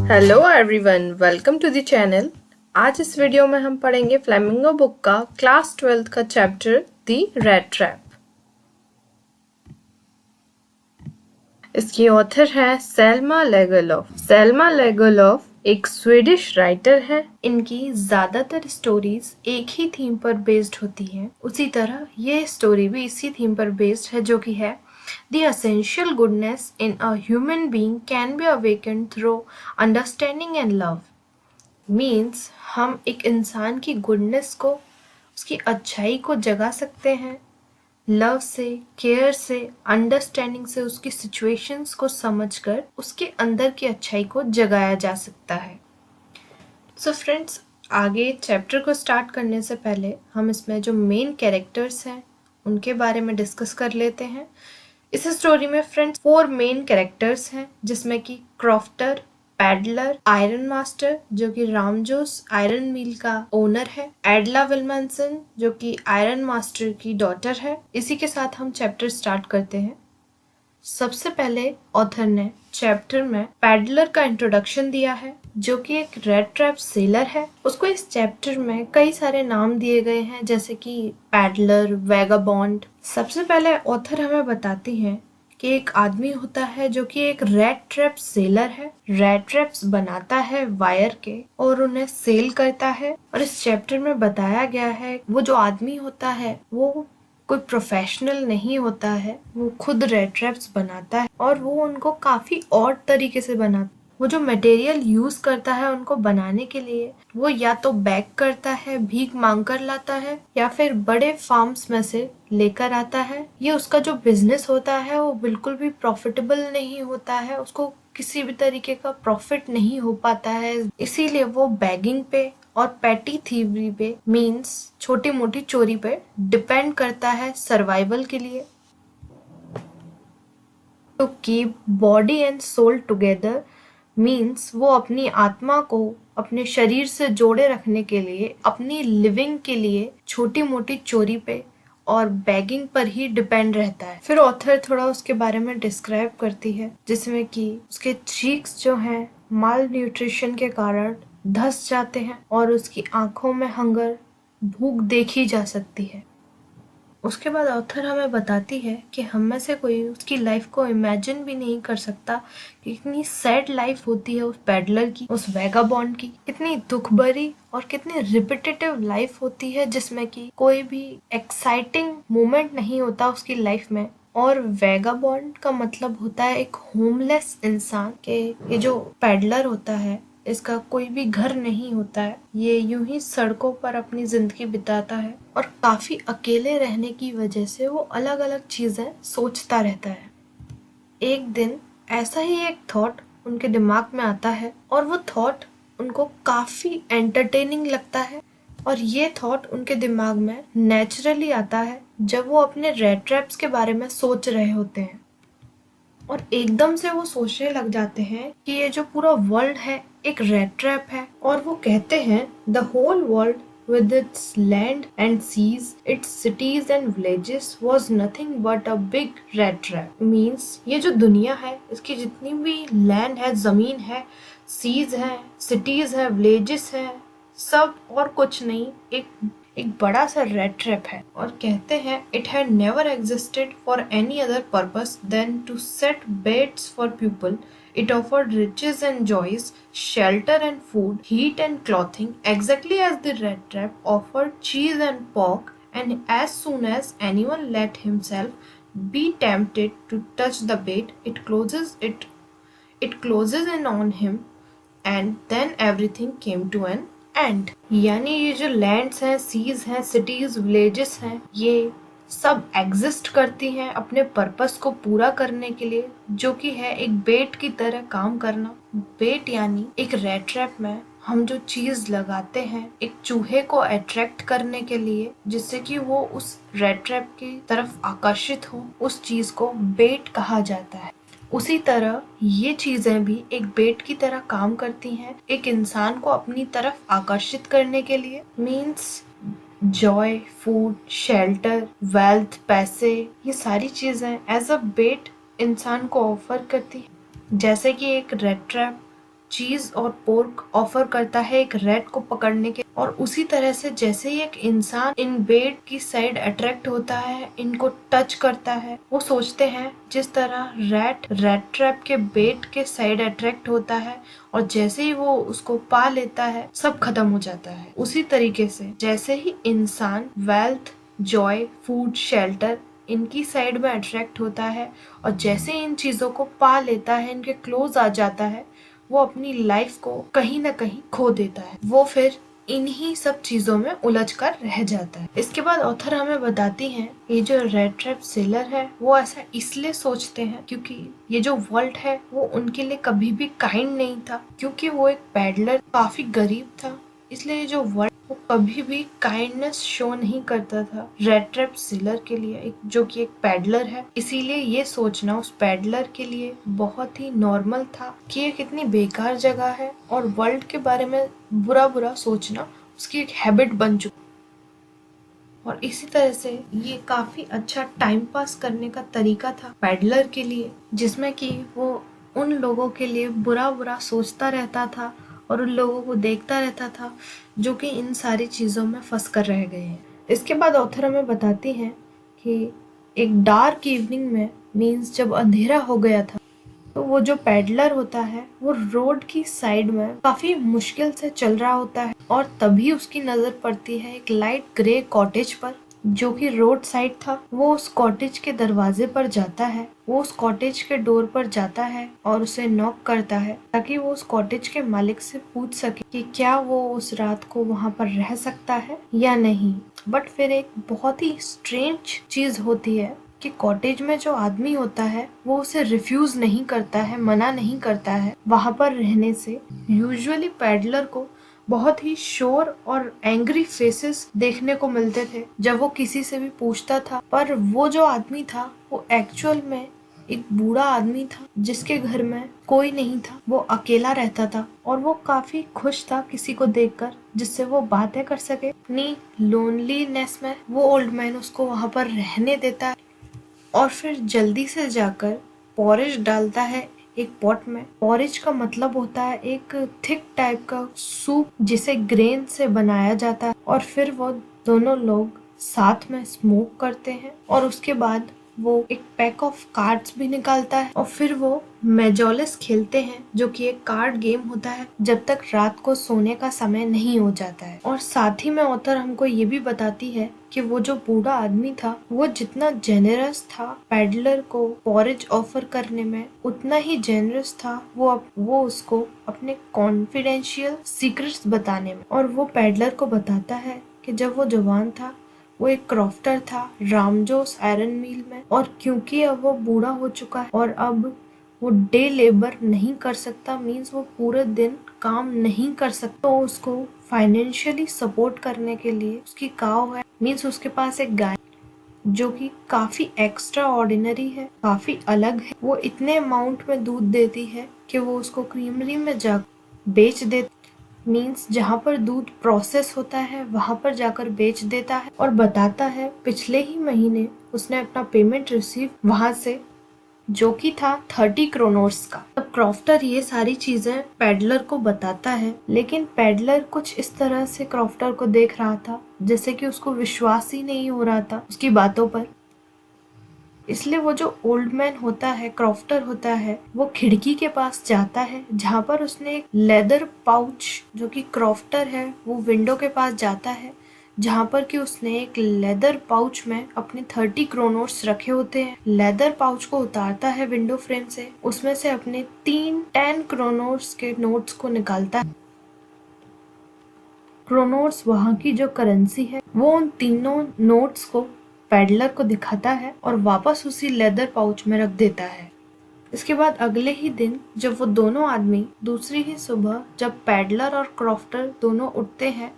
Hello everyone, welcome to the channel. आज इस video में हम पढ़ेंगे फ्लेमिंगो बुक का क्लास 12th का चैप्टर द रैट ट्रैप। इसकी ऑथर है सेल्मा लेगरलॉफ। सेल्मा लेगरलॉफ एक स्वीडिश राइटर है। इनकी ज्यादातर स्टोरीज एक ही थीम पर बेस्ड होती हैं। उसी तरह ये स्टोरी भी इसी थीम पर बेस्ड है, जो कि है The essential goodness in a human being can be awakened through understanding and love. Means हम एक इंसान की गुडनेस को, उसकी अच्छाई को जगा सकते हैं लव से, केयर से, अंडरस्टैंडिंग से। उसकी सिचुएशंस को समझकर उसके अंदर की अच्छाई को जगाया जा सकता है। सो फ्रेंड्स, आगे चैप्टर को स्टार्ट करने से पहले हम इसमें जो मेन कैरेक्टर्स हैं उनके बारे में डिस्कस कर लेते हैं। इस स्टोरी में फ्रेंड्स 4 मेन कैरेक्टर्स हैं, जिसमें कि क्रॉफ्टर, पैडलर, आयरन मास्टर जो कि रामजोस आयरन मिल का ओनर है, एडला विल्मनसन जो कि आयरन मास्टर की डॉटर है। इसी के साथ हम चैप्टर स्टार्ट करते हैं। सबसे पहले ऑथर ने चैप्टर में पैडलर का इंट्रोडक्शन दिया है, जो कि एक रेड ट्रैप सेलर है। उसको इस चैप्टर में कई सारे नाम दिए गए हैं, जैसे कि पैडलर, वैगाबॉन्ड। सबसे पहले ऑथर हमें बताती हैं कि एक आदमी होता है जो कि एक रेड ट्रैप सेलर है। रेड ट्रैप्स बनाता है वायर के और उन्हें सेल करता है। और इस चैप्टर में बताया गया है वो जो आदमी होता है वो कोई प्रोफेशनल नहीं होता है, वो खुद रेड ट्रैप्स बनाता है और वो उनको काफी ऑड तरीके से बनाता है। वो जो मटेरियल यूज करता है उनको बनाने के लिए, वो या तो बैक करता है, भीख मांग कर लाता है, या फिर बड़े फार्म्स में से लेकर आता है। ये उसका जो बिजनेस होता है वो बिल्कुल भी प्रॉफिटेबल नहीं होता है, उसको किसी भी तरीके का प्रॉफिट नहीं हो पाता है। इसीलिए वो बैगिंग पे और पैटी थीवरी पे, मीन्स छोटी मोटी चोरी पे डिपेंड करता है सर्वाइवल के लिए। To keep body and soul together means वो अपनी आत्मा को अपने शरीर से जोड़े रखने के लिए, अपनी लिविंग के लिए छोटी मोटी चोरी पे और बैगिंग पर ही डिपेंड रहता है। फिर ऑथर थोड़ा उसके बारे में डिस्क्राइब करती है, जिसमें कि उसके चीक्स जो हैं माल न्यूट्रिशन के कारण धंस जाते हैं और उसकी आंखों में हंगर, भूख देखी जा सकती है। उसके बाद ऑथर हमें बताती है कि हम में से कोई उसकी लाइफ को इमेजिन भी नहीं कर सकता कि कितनी सैड लाइफ होती है उस पैडलर की, उस वैगाबॉन्ड की। कितनी दुख भरी और कितनी रिपीटेटिव लाइफ होती है, जिसमें कि कोई भी एक्साइटिंग मोमेंट नहीं होता उसकी लाइफ में। और वैगाबॉन्ड का मतलब होता है एक होमलेस इंसान के। ये जो पैडलर होता है इसका कोई भी घर नहीं होता है, ये यूं ही सड़कों पर अपनी जिंदगी बिताता है और काफी अकेले रहने की वजह से वो अलग अलग चीजें सोचता रहता है। एक दिन ऐसा ही एक थॉट उनके दिमाग में आता है और वो थॉट उनको काफी एंटरटेनिंग लगता है। और ये थॉट उनके दिमाग में नेचुरली आता है जब वो अपने रेड ट्रैप्स के बारे में सोच रहे होते हैं। और एकदम से वो सोचने लग जाते हैं कि ये जो पूरा वर्ल्ड है एक रेड ट्रैप है। और वो कहते हैं the whole world with its land and seas, its cities and villages was nothing but a big rat trap. Means ये जो दुनिया है इसकी जितनी भी लैंड है, जमीन है, सीज है, सिटीज है, विलेजेस है, सब और कुछ नहीं, एक बड़ा सा रेड ट्रैप है। और कहते हैं it had never existed for any other purpose than to set bets for people. It offered riches and joys, shelter and food, heat and clothing, exactly as the rat trap offered cheese and pork, and as soon as anyone let himself be tempted to touch the bait, it closes in on him, and then everything came to an end. यानी ये जो lands हैं, seize हैं, cities, villages हैं, ये सब exist करती हैं अपने पर्पस को पूरा करने के लिए, जो कि है एक बेट की तरह काम करना। बेट यानी एक रेड ट्रैप में हम जो चीज लगाते हैं एक चूहे को अट्रैक्ट करने के लिए, जिससे कि वो उस रेड ट्रैप की तरफ आकर्षित हो, उस चीज को बेट कहा जाता है। उसी तरह ये चीजें भी एक बेट की तरह काम करती हैं एक इंसान को अपनी तरफ आकर्षित करने के लिए। Means Joy, food, shelter, wealth, पैसे, ये सारी चीजें एज अ बेट इंसान को ऑफर करती है। जैसे कि एक रेड ट्रैप चीज और पोर्क ऑफर करता है एक रैट को पकड़ने के, और उसी तरह से जैसे ही एक इंसान इन बेट की साइड अट्रैक्ट होता है, इनको टच करता है, वो सोचते हैं जिस तरह रैट ट्रैप के बेट के साइड अट्रैक्ट होता है और जैसे ही वो उसको पा लेता है सब खत्म हो जाता है। उसी तरीके से जैसे ही इंसान वेल्थ, जॉय, फूड, शेल्टर इनकी साइड में अट्रैक्ट होता है और जैसे इन चीजों को पा लेता है, इनके क्लोज आ जाता है, वो अपनी लाइफ को कहीं ना कहीं खो देता है। वो फिर इन्हीं सब चीजों में उलझ कर रह जाता है। इसके बाद ऑथर हमें बताती हैं ये जो रेड ट्रैप सेलर है वो ऐसा इसलिए सोचते हैं क्योंकि ये जो वर्ल्ड है वो उनके लिए कभी भी काइंड नहीं था, क्योंकि वो एक पैडलर काफी गरीब था, इसलिए ये जो वर्ल्ड वो कभी भी काइंडनेस शो नहीं करता था रेड ट्रैप सेलर के लिए, जो कि एक पैडलर है। इसीलिए ये सोचना उस पैडलर के लिए बहुत ही नॉर्मल था कि ये कितनी बेकार जगह है, और वर्ल्ड के बारे में बुरा बुरा सोचना उसकी एक हैबिट बन चुकी। और इसी तरह से ये काफी अच्छा टाइम पास करने का तरीका था पैडलर के लिए, जिसमें कि वो उन लोगों के लिए बुरा बुरा सोचता रहता था और उन लोगों को देखता रहता था जो कि इन सारी चीजों में फंस कर रह गए हैं। इसके बाद ऑथर हमें बताती हैं कि एक डार्क इवनिंग में, मीन्स जब अंधेरा हो गया था, तो वो जो पैडलर होता है वो रोड की साइड में काफी मुश्किल से चल रहा होता है और तभी उसकी नजर पड़ती है एक लाइट ग्रे कॉटेज पर जो कि रोड साइड था। वो उस कॉटेज के दरवाजे पर जाता है, वो उस कॉटेज के डोर पर जाता है और उसे नॉक करता है ताकि वो उस कॉटेज के मालिक से पूछ सके कि क्या वो उस रात को वहाँ पर रह सकता है या नहीं। बट फिर एक बहुत ही स्ट्रेंज चीज होती है कि कॉटेज में जो आदमी होता है वो उसे रिफ्यूज नहीं करता है, मना नहीं करता है वहां पर रहने से। यूजुअली पैडलर को बहुत ही शोर और एंग्री फेसेस देखने को मिलते थे जब वो किसी से भी पूछता था, पर वो जो आदमी था वो एक्चुअल में एक बूढ़ा आदमी था जिसके घर में कोई नहीं था, वो अकेला रहता था और वो काफी खुश था किसी को देखकर जिससे वो बातें कर सके। अपनी लोनलीनेस में वो ओल्ड मैन उसको वहां पर रहने देता है और फिर जल्दी से जाकर पॉरेज डालता है एक पॉट में। पॉरेज का मतलब होता है एक थिक टाइप का सूप जिसे ग्रेन से बनाया जाता है, और फिर वो दोनों लोग साथ में स्मोक करते हैं और उसके बाद वो एक पैक ऑफ कार्ड्स भी निकालता है और फिर वो मेजोलिस खेलते हैं जो कि एक कार्ड गेम होता है जब तक रात को सोने का समय नहीं हो जाता है। और साथ ही में ऑथर हमको ये भी बताती है कि वो जो बूढ़ा आदमी था वो जितना जेनरस था पैडलर को पॉरेज ऑफर करने में, उतना ही जेनरस था वो उसको अपने कॉन्फिडेंशियल सीक्रेट्स बताने में। और वो पैडलर को बताता है कि जब वो जवान था वो एक क्रॉफ्टर था रामजोस आयरन मिल में, और क्योंकि अब वो बूढ़ा हो चुका है और अब वो डे लेबर नहीं कर सकता, मीन्स वो पूरे दिन काम नहीं कर सकता, तो उसको फाइनेंशियली सपोर्ट करने के लिए उसकी काव है, मीन्स उसके पास एक गाय जो कि काफी एक्स्ट्रा ऑर्डिनरी है, काफी अलग है। वो इतने अमाउंट में दूध देती है कि वो उसको क्रीमरी में जा बेच देती, मीन्स जहाँ पर दूध प्रोसेस होता है वहां पर जाकर बेच देता है। और बताता है पिछले ही महीने उसने अपना पेमेंट रिसीव वहां से जो कि था 30 क्रोनोर्स का। अब क्रॉफ्टर ये सारी चीजें पैडलर को बताता है, लेकिन पैडलर कुछ इस तरह से क्रॉफ्टर को देख रहा था जैसे कि उसको विश्वास ही नहीं हो रहा था उसकी बातों पर। इसलिए वो जो ओल्ड मैन होता है, क्रॉफ्टर होता है, वो खिड़की के पास जाता है जहाँ पर उसने एक लेदर पाउच, जो कि क्रॉफ्टर है वो विंडो के पास जाता है जहाँ पर कि उसने एक लेदर पाउच में अपने 30 क्रोनोर्स रखे होते हैं। लेदर पाउच को उतारता है विंडो फ्रेम से, उसमें से अपने 10 क्रोनोर्स के नोट्स को निकालता है। क्रोनोर्स वहाँ की जो करेंसी है, वो उन तीनों नोट्स को पैडलर को दिखाता है और वापस उसी लेदर पाउच में रख देता है। इसके बाद अगले ही दिन जब वो दोनों आदमी दूसरी ही सुबह जब पैडलर और क्रॉफ्टर दोनों उठते हैं,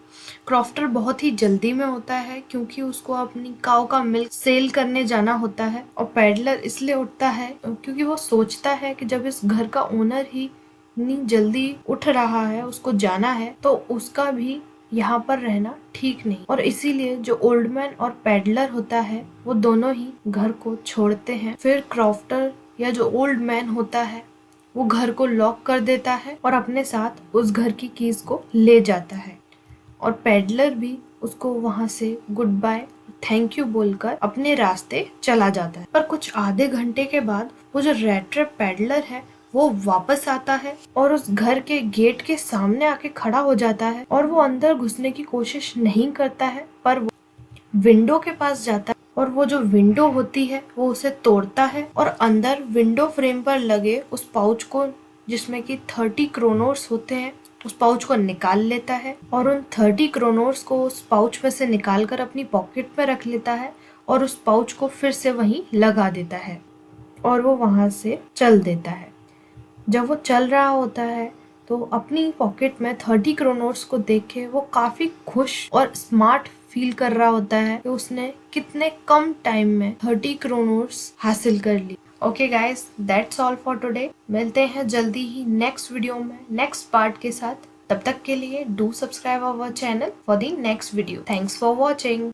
क्रॉफ्टर बहुत ही जल्दी में होता है क्योंकि उसको अपनी काऊ का मिल्क सेल करने जाना होता है, और पैडलर इसलिए उठता है क्योंकि वो सोचता है कि जब इस घर का ओनर ही इतनी जल्दी उठ रहा है, उसको जाना है, तो उसका भी यहाँ पर रहना ठीक नहीं। और इसीलिए जो ओल्ड मैन और पैडलर होता है वो दोनों ही घर को छोड़ते हैं। फिर क्रॉफ्टर या जो ओल्ड मैन होता है वो घर को लॉक कर देता है और अपने साथ उस घर की कीज को ले जाता है और पेडलर भी उसको वहां से गुड बाय थैंक यू बोलकर अपने रास्ते चला जाता है। पर कुछ आधे घंटे के बाद वो जो रेड ट्रैप पेडलर है वो वापस आता है और उस घर के गेट के सामने आके खड़ा हो जाता है और वो अंदर घुसने की कोशिश नहीं करता है, पर वो विंडो के पास जाता है और वो जो विंडो होती है वो उसे तोड़ता है और अंदर विंडो फ्रेम पर लगे उस पाउच को, जिसमें कि 30 क्रोनोर्स होते हैं, उस पाउच को निकाल लेता है और उन 30 क्रोनोर्स को उस पाउच में से निकालकर अपनी पॉकेट में रख लेता है और उस पाउच को फिर से वहीं लगा देता है और वो वहां से चल देता है। जब वो चल रहा होता है तो अपनी पॉकेट में 30 क्रोनोर्स को देख के वो काफी खुश और स्मार्ट फील कर रहा होता है कि उसने कितने कम टाइम में 30 क्रोनोर्स हासिल कर ली। Okay guys, that's all for today. मिलते हैं जल्दी ही नेक्स्ट वीडियो में नेक्स्ट पार्ट के साथ। तब तक के लिए do subscribe our channel for the next video. Thanks for watching.